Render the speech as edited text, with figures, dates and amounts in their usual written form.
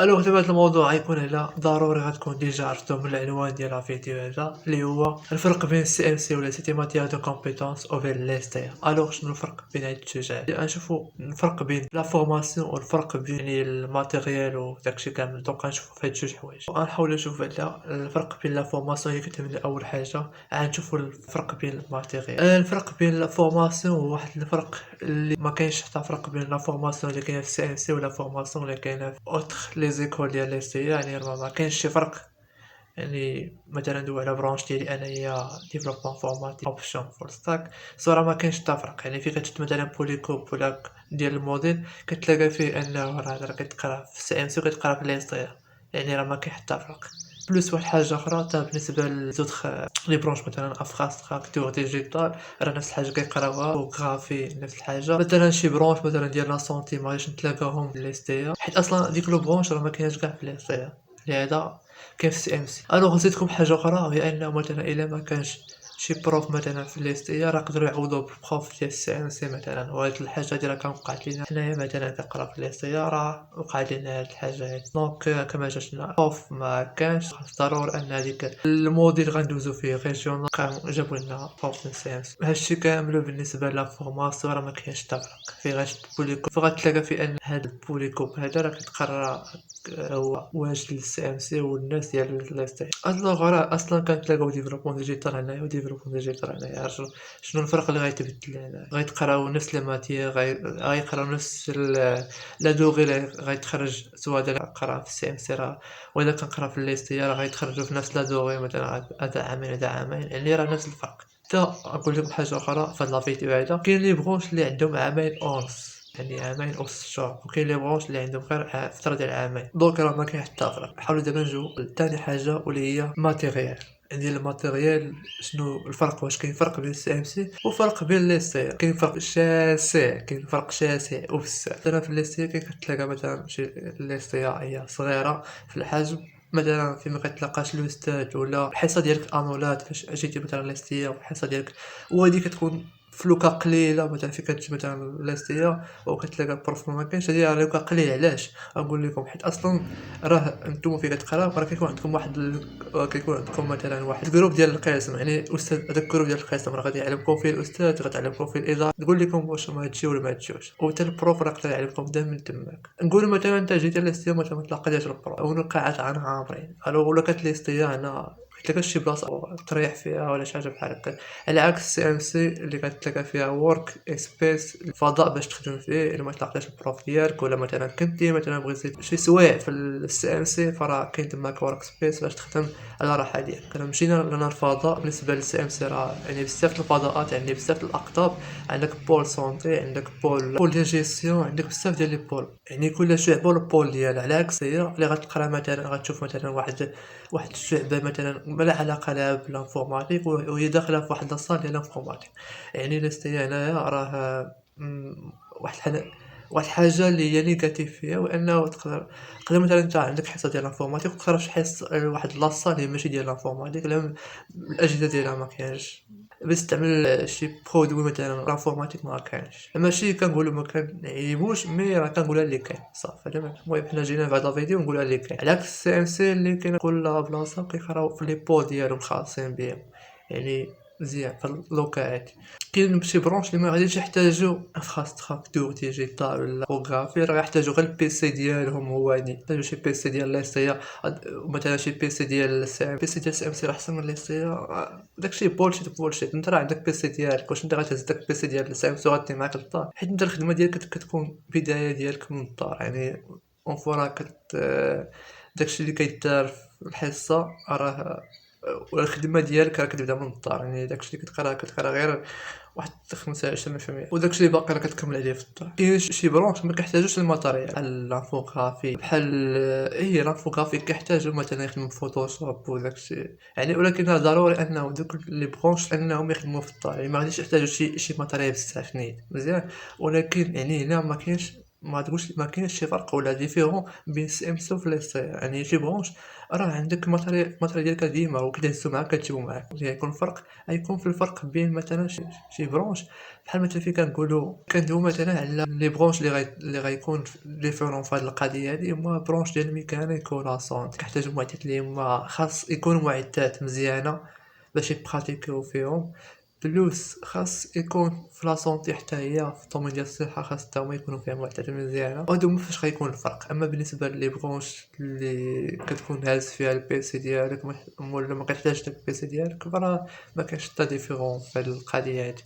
الوغ دابا هاد الموضوع غيكون على ضروري غتكون ديجا عرفتو من العنوان ديال لا فيديو هذا اللي هو الفرق بين السي ام سي ولا سيتي ماتيير دو كومبيتونس او بين لي ستي. الوغ شنو الفرق بين هاد الجوج هادي؟ غنشوفو الفرق بين لا فورماسيون والفرق بين يعني الماتيريال وداكشي كامل. دونك غنشوفو في هاد جوج حوايج غنحاول نشوف على الفرق بين لا فورماسيون اللي كتبدا اول حاجه. غنشوفو الفرق بين الماتيريال. الفرق بين لا فورماسيون هو واحد الفرق اللي ما كاينش حتى فرق بين لا فورماسيون اللي كاينه في السي ام سي ولا فورماسيون اللي كاينه في اوتر لي زيكول ديال لي سي. يعني ما كاينش شي فرق. يعني مثلا ندوي على برونش ديالي انايا ديفلوبمون انفورماتيك اوبشن فول ستاك، صراحه ما كاينش حتى فرق. يعني فين كتشد مثلا بوليكوب ولا ديال الموديل كتلاقى فيه انه راه كتقرا في السي ام سي وكتقرا في لي سي. يعني راه ما كاين حتى فرق. بلوس واحد الحاجه اخرى حتى بالنسبه لزوتخ لي برونش مثلا افراستراكتور ديجيتال راه نفس الحاجه كيقراوها، وغرافي نفس الحاجه. مثلا شي برونش مثلا ديال لا سونتي ما غاديش نتلاقاهم لي ستي، حيت اصلا ديك لو برونش راه ما كايناش كاع في لي ستي. لهذا كاين في السي ام سي. الوغ نزيدكم حاجه اخرى، هي انه مثلا الا ما كانش شي بروف مثلا في لي ستي راه يقدروا يعوضوا بروف ديال السي ام سي مثلا. وهاد الحاجه هادي راه كنوقعت لينا حنايا مثلا كنقرا في لي ستي، راه وقعت لينا هاد الحاجه هادي. دونك كما جاتنا بروف ما كانش ضروري ان هذيك الموديل غندوزو فيه ريجيونال جابوا لنا بروف من السي ام سي. هادشي كامل بالنسبه لا فورماسيون راه ما كاينش حتى فرق. في غير بوليكوب فغتلاقى في ان هاد البوليكوب هذا راه كتقرا هو واش للسي ام سي والناس ديال لي ستي. الوغ راه اصلا كنتلاقاو ديفلوبمون ديجيتال هنايا وديفلوبمون ديجيتال هنايا. شنو الفرق اللي غيتبدل هنا؟ غيتقراو نفس لي ماتير، غيقراو نفس لا دوغي اللي غيتخرج سواء دا قرا في السي ام سي راه ولا كنقرا في لي ستي راه غيتخرجوا في نفس لا دوغي مثلا هذا عامين هذا عامين. يعني راه نفس الفرق. حتى نقول لكم حاجه اخرى في هاد لا فيديو هذا، كاين لي برونش اللي عندهم عامين اونس، يعني عامين او 6 شهور، وكاين لي برونش اللي عندهم غير فتره ديال عامين. دونك راه ما كاين حتى فرق. حاولوا دابا نجيو لثاني حاجه واللي هي ماتيريال. ديال الماتيريال شنو الفرق؟ واش كاين فرق بين السي ام سي وفرق بين لي سي؟ كاين فرق شاسع، كاين فرق شاسع وبزاف. مثلا في لي سي كتلاقى مثلا شي لي سي هي صغيره في الحجم، مثلا فيما كتلاقاش الاستاذ ولا الحصه ديالك انولات فاش جيتي مثلا ليستيا، والحصه ديالك وهادي كتكون فلوكا قليله. مثلا فين كتجي مثلا ليستيا وكتلاقى البروف ما كاينش، هادي راه لوكا قليل. علاش؟ نقول لكم حيت اصلا راه نتوما فين كتقراو راه كيكون عندكم كيكون عندكم مثلا واحد الجروب ديال القسم. يعني الاستاذ هذاك الجروب ديال القسم راه غادي يعلمكم فيه الاستاذ، غادي يعلمكم فيه الاداره، تقول لكم واش ما هادشي ولا ما هادشيش. وحتى البروف راه يقدر يعلمكم دا من تماك. نقول مثلا انت جيتي ليستيا مثلا ما تلاقيتش البروف او القاعات عن عامرين، الو ولا كتليستيا هنا كتلقى شي بلاصه تريح فيها ولا شي حاجه بحال هكا. على عكس السي ام سي اللي كتلقى فيها ورك سبيس، الفضاء باش تخدم فيه. الا ما تلاقيتش البروف ديالك ولا مثلا كنتي مثلا بغيتي شي سوايع في السي ام سي، فراه كاين تماك ورك سبيس باش تخدم على الراحه ديالك. كنا مشينا لنا الفضاء بالنسبه للسي ام سي راه يعني بزاف الفضاءات، يعني بزاف الاقطاب. عندك بول سونتي، عندك بول ديال جيستيون، عندك بزاف ديال لي بول. يعني كل شعبه والبول ديالها. على عكس هي اللي غتقرا مثلا غتشوف مثلا واحد الشعبه مثلا ما لا علاقه لها بالانفورماتيك وهي داخله في واحد لاصال ديال الانفورماتيك. يعني ليستي هنايا راه واحد الحاجه اللي هي نيجاتيف فيها، وانه تقدر مثلا انت عندك حصه ديال الانفورماتيك وتقرا شي حصه واحد لاصال اللي ماشي ديال الانفورماتيك، لا الاجهزه ديالها ما كاينش باش تعمل شي برودوي مثلا الانفورماتيك ما كاينش. ماشي كنقولوا ما كنعيبوش، مي راه كنقولها اللي كاين صافي. المهم حنا جينا في هذا الفيديو نقولها اللي كاين. على عكس السي ام سي اللي كاين كل بلاصه كيقراو في لي بول ديالهم خاصين بهم. يعني مزيان في اللوكات. كاين شي برونش اللي ما غاديش يحتاجوا انفراستراكتور ديجيتال ولا بروغرافي، راه يحتاجوا غير البيسي ديالهم. هو هادي يحتاجوا شي بيسي ديال ليستيا، مثلا شي بيسي ديال السي ام بيسي ديال السي ام سي راه احسن من ليستيا. داكشي بولشيت. انت راه عندك بيسي ديالك، واش انت غتهز داك البيسي ديال السي ام سي وغادي معاك للدار؟ حيت انت الخدمه ديالك كتكون بدايه ديالك من الدار. يعني اون فوا داكشي اللي كيدار في الحصه راه والخدمه ديالك راه كتبدا من الدار. يعني داكشي اللي كتقرا غير واحد 25% وداكشي اللي باقي راه كتكمل عليه في الدار. كاين شي برونش ما كيحتاجوش الماتيريال بحال لانفوغرافي، بحال لانفوغرافي كيحتاجوا مثلا يخدموا في فوتوشوب وداكشي. يعني ولكن ضروري انه دوك لي برونش انهم يخدموا في الدار. يعني ما غاديش يحتاجوا شي ماتيريال بزاف نيت مزيان. ولكن يعني هنا ما كاينش ما تقولش ما كاينش شي فرق ولا ديفيرون بين CMC وFlexStyle، يعني شي برونش راه عندك الماتيريال ديالك ديما وكتهزو معاك كتجيبو معاك، غيكون الفرق غيكون في الفرق بين مثلا شي برونش بحال مثلا فين كندويو مثلا على لي برونش اللي غيكون ديفيرون في هاد القضيه هادي، هما برونش ديال الميكانيك ولا سونت كيحتاجو معدات اللي هما خاص يكونوا معدات مزيانه باش يبراتيكيو فيهم. بلوس خاص يكون في لا سونتي حتى هي في الدومين ديال الصحة خاص حتى هما يكونوا فيها معدات مزيانة، وهادو هما فاش غيكون الفرق. أما بالنسبة لي برونش اللي كتكون هاز فيها البيسي ديالك ولا ما كتحتاجش داك البيسي ديالك فراه ما كاينش حتى ديفيرون في هاد القضية هادي.